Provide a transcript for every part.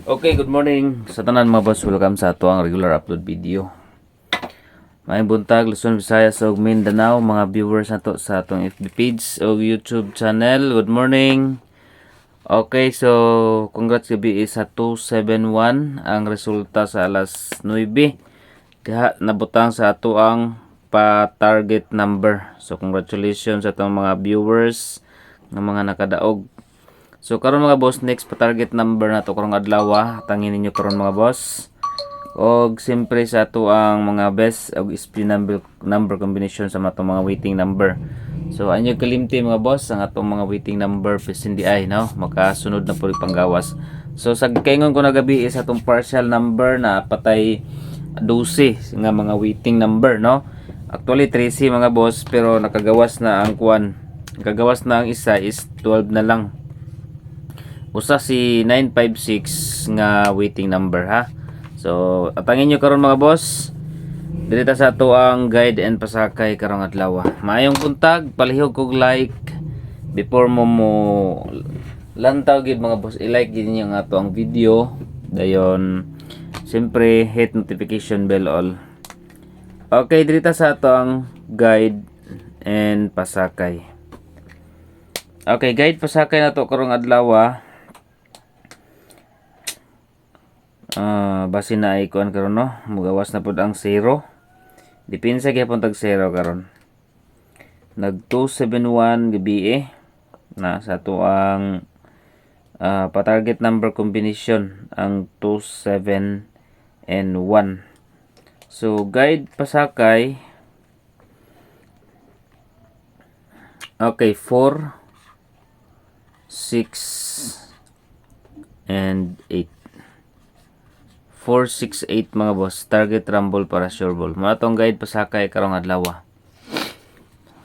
Okay, good morning sa tanan mga boss. Welcome sa atuang regular upload video. May buntag Luzon, Visayas ug Mindanao mga viewers nato sa atong FB page o YouTube channel. Good morning. Okay, so congrats gabi sa 271 ang resulta sa alas 9. Diha nabutang sa ato ang pa-target number. So congratulations sa atong mga viewers nga mga nakadaog. So karon mga boss, next pa target number na to karong adlaw, tangin ninyo karon mga boss. Og siyempre sa ato ang mga best og SP number combination sa matong mga waiting number. So anyo kalimti mga boss ang atong mga waiting number hindi ay no, makasunod na pud panggawas. So sa kaingon ko na gabi is atong partial number na patay 12 nga mga waiting number no. Actually 13 mga boss, pero nakagawas na ang kuan. Nakagawas na ang isa is 12 na lang. Usa si 956 nga waiting number ha. So atangin nyo karon mga boss. Dito sa ato ang guide and pasakay karong adlaw. Maayong buntag, palihog kog like before mo lantaw gid mga boss. I-like gid niyo ang ato ang video. Dayon siyempre hit notification bell all. Okay, dito sa ato ang guide and pasakay. Okay, guide pasakay na to karong adlaw. Base na ay kuan karon no, mugawas na pud ang 0. Dipinsa gyapon tag 0 karon. Nag 271 gabi na sa to ang pa-target number combination ang 27 and 1. So guide pasakay. Okay, 4 6 and 8. 468 mga boss, target rumble para sure ball. Mga tong guide pasakay karong adlaw.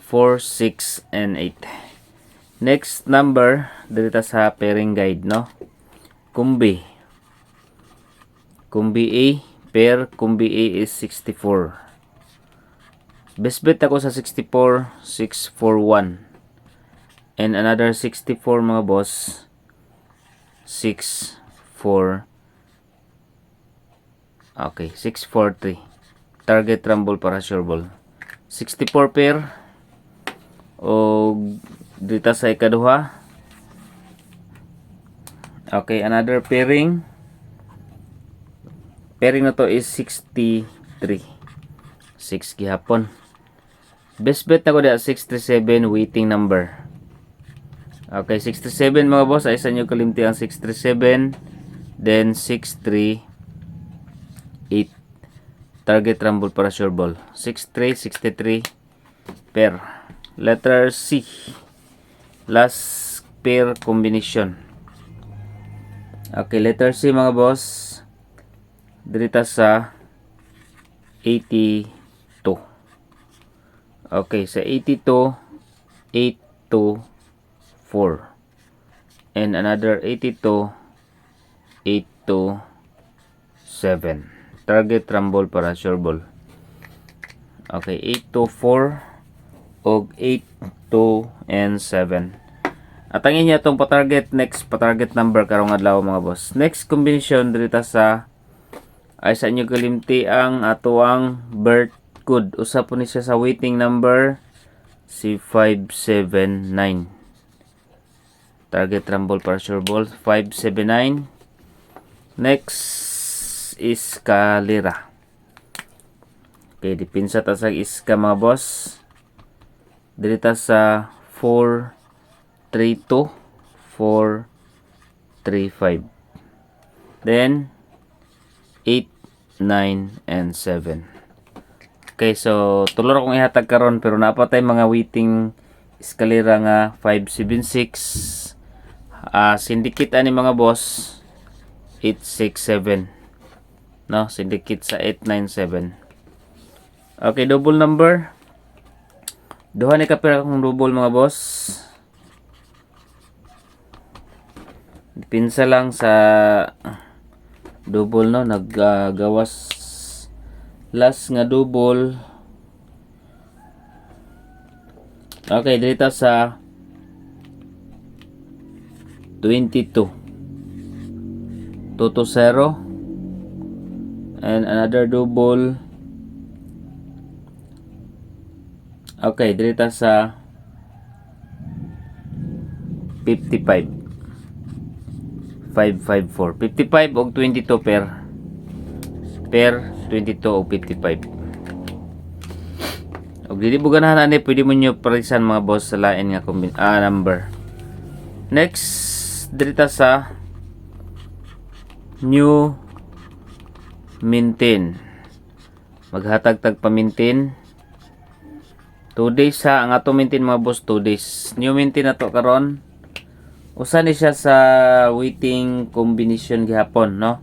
4, 6 and 8. Next number dito sa pairing guide no. Kumbi A, pair kumbi A is 64. Best bet ako sa 64, 641. And another 64 mga boss, 643. Okay, 643. Target rumble para sure ball. 64 pair. O dito sa ikaduha. Okay, another pairing. Pairing na to is 63. 6 gihapon. Best bet na ko diya 637 waiting number. Okay, 67 mga boss. Ay sa nyo kalimti ang 637. Then 638. Target rumble para sure ball. 63, 63 pair. Letter C. Last pair combination. Okay, letter C mga boss. Dito sa 82. Okay, sa 82, 824. And another 82, 827. Target rumble para sure ball. Okay, 824 og 82 and 7. Atangin niya itong pa-target next pa-target number karong adlaw mga boss. Next combination dito sa ay sa inyo kalimti ang ato ang birth code. Usa po ni siya sa waiting number si 579. Target rumble para sure ball 579. Next is kalira. Okay, dipinsa ta sa iska mga boss. Dito sa 432, 435. Then 8, 9 and 7. Okay, so tulo ra kong ihatag karon pero napatay mga waiting eskalera nga 576. Syndicate ani mga boss 867. No, syndicate sa 897. Okay, double number. Duha ni kapira kong double mga boss. Pinsa lang sa double no, naggagawas last nga double. Okay, dito sa 22. 2 to 0, and another double. Okay, dili ta sa 55. 554. 55 og 22 per 22 og 55. Og dili mo ganahan ani, pwede mo nyo parisan mga boss sa lain nga number. Next, dili ta sa new maintain. Maghatag tag pa maintain. 2 days sa ang ato maintain mga boss, 2 days. New maintain na to karon. Usa ni siya sa waiting combination gihapon, no?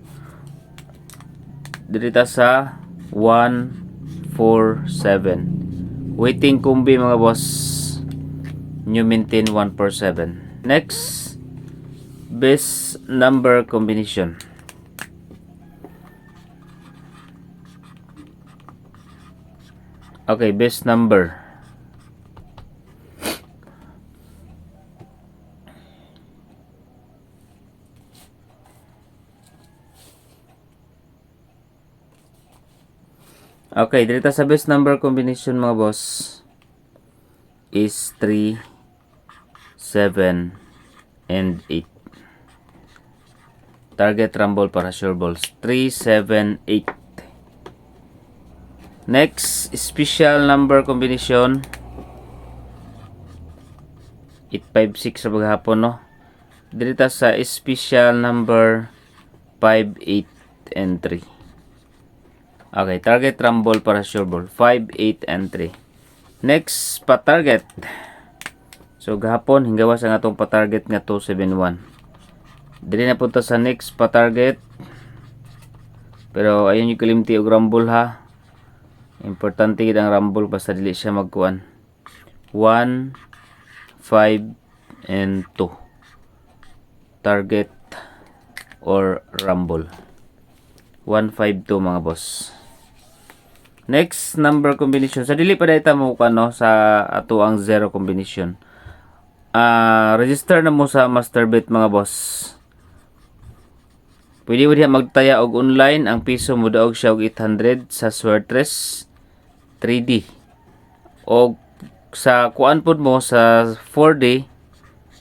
Dirita sa 147. Waiting combi mga boss. New maintain 147. Next, best number combination. Okay, best number. Okay, dito sa best number combination mga boss is 3, 7, and 8. Target rumble para sure balls. 3, 7, 8. Next, special number combination 856 sa paghapon, no? Dito sa special number 5, 8, and 3. Okay, target rumble para sure ball 5, 8, and 3. Next, pa-target. So, gahapon, hinggawas ang atong pa-target nga 271. Dili na punta sa next pa-target. Pero, ayun yung kalimti og rumble ha. Importante gid ang rumble basta dili siya magkuan. 1, 5, and 2. Target or rumble. 1, 5, 2 mga boss. Next number combination. Sa dili pa dayta mo no sa ato ang zero combination. Register na mo sa Masterbet mga boss. Pwede mo diha magtaya og online. Ang piso mo daog siya og 800 sa Swertres 3D. Og sa kuan pod mo sa 4D,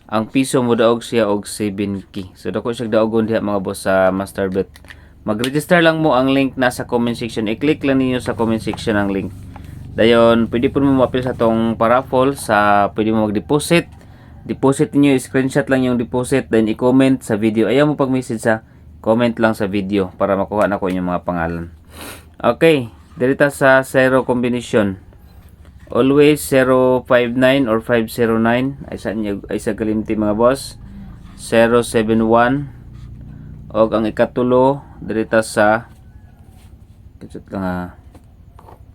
ang piso mo daog siya og 7K. So dako siya daogon diha mga boss sa Masterbet. Mag-register lang mo ang link nasa comment section. I-click lang niyo sa comment section ang link. Dayon, pwede po mo ma-appeal sa tong paraffol sa pwede mo mag-deposit. Deposit niyo, screenshot lang yung deposit, then i-comment sa video. Ayaw mo pag-message sa comment lang sa video para makuha na ko yung mga pangalan. Okay, dito sa zero combination. Always 059 or 509. Ay sa galimti mga boss. 071. Og ang ikatulo dito sa kitsit lang ha.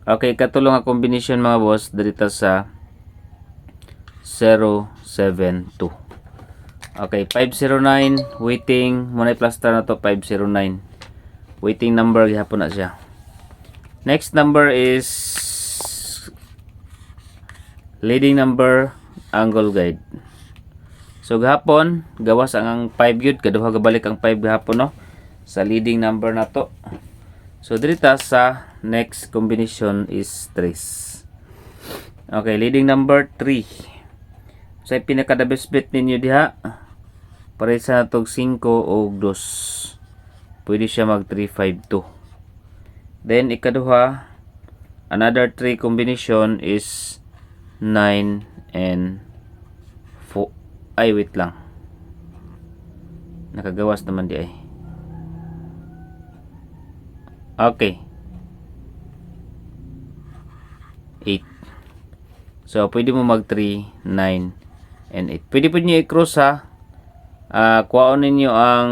Okay, ikatulo nga combination mga boss dito sa 072. Okay, 509 waiting muna i-plaster na to 509. Waiting number gihapon na siya. Next number is leading number angle guide. So gahapon gawas ang 5 gyud, kaduha gabalik ang 5 gahapon no sa leading number na to. So dito sa next combination is 3. Okay, leading number 3. Sa pinaka the best bet ninyo diha pare sa tog 5 o 2. Pwede siya mag 352. Then ikaduha another 3 combination is 9 and 4. Ay, wait lang. Nakagawas naman di ay. Okay. 8. So, pwede mo mag 3, 9, and 8. Pwede po nyo i-cross ha. Kuhaon ninyo ang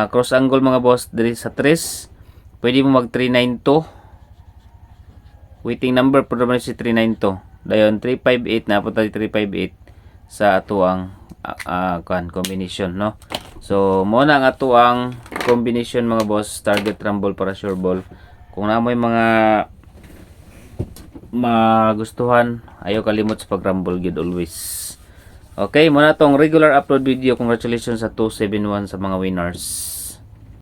cross angle mga boss diri sa 3. Pwede mo mag 392. Waiting number po naman si 392. Dayon 358 na po tayo 358 sa ato ang combination no. So mo na ang ato ang combination mga boss, target rumble para sure ball. Kung namoy mga magustuhan, ayaw kalimot sa pag rumble gid always. Okay, muna tong regular upload video. Congratulations sa 271 sa mga winners.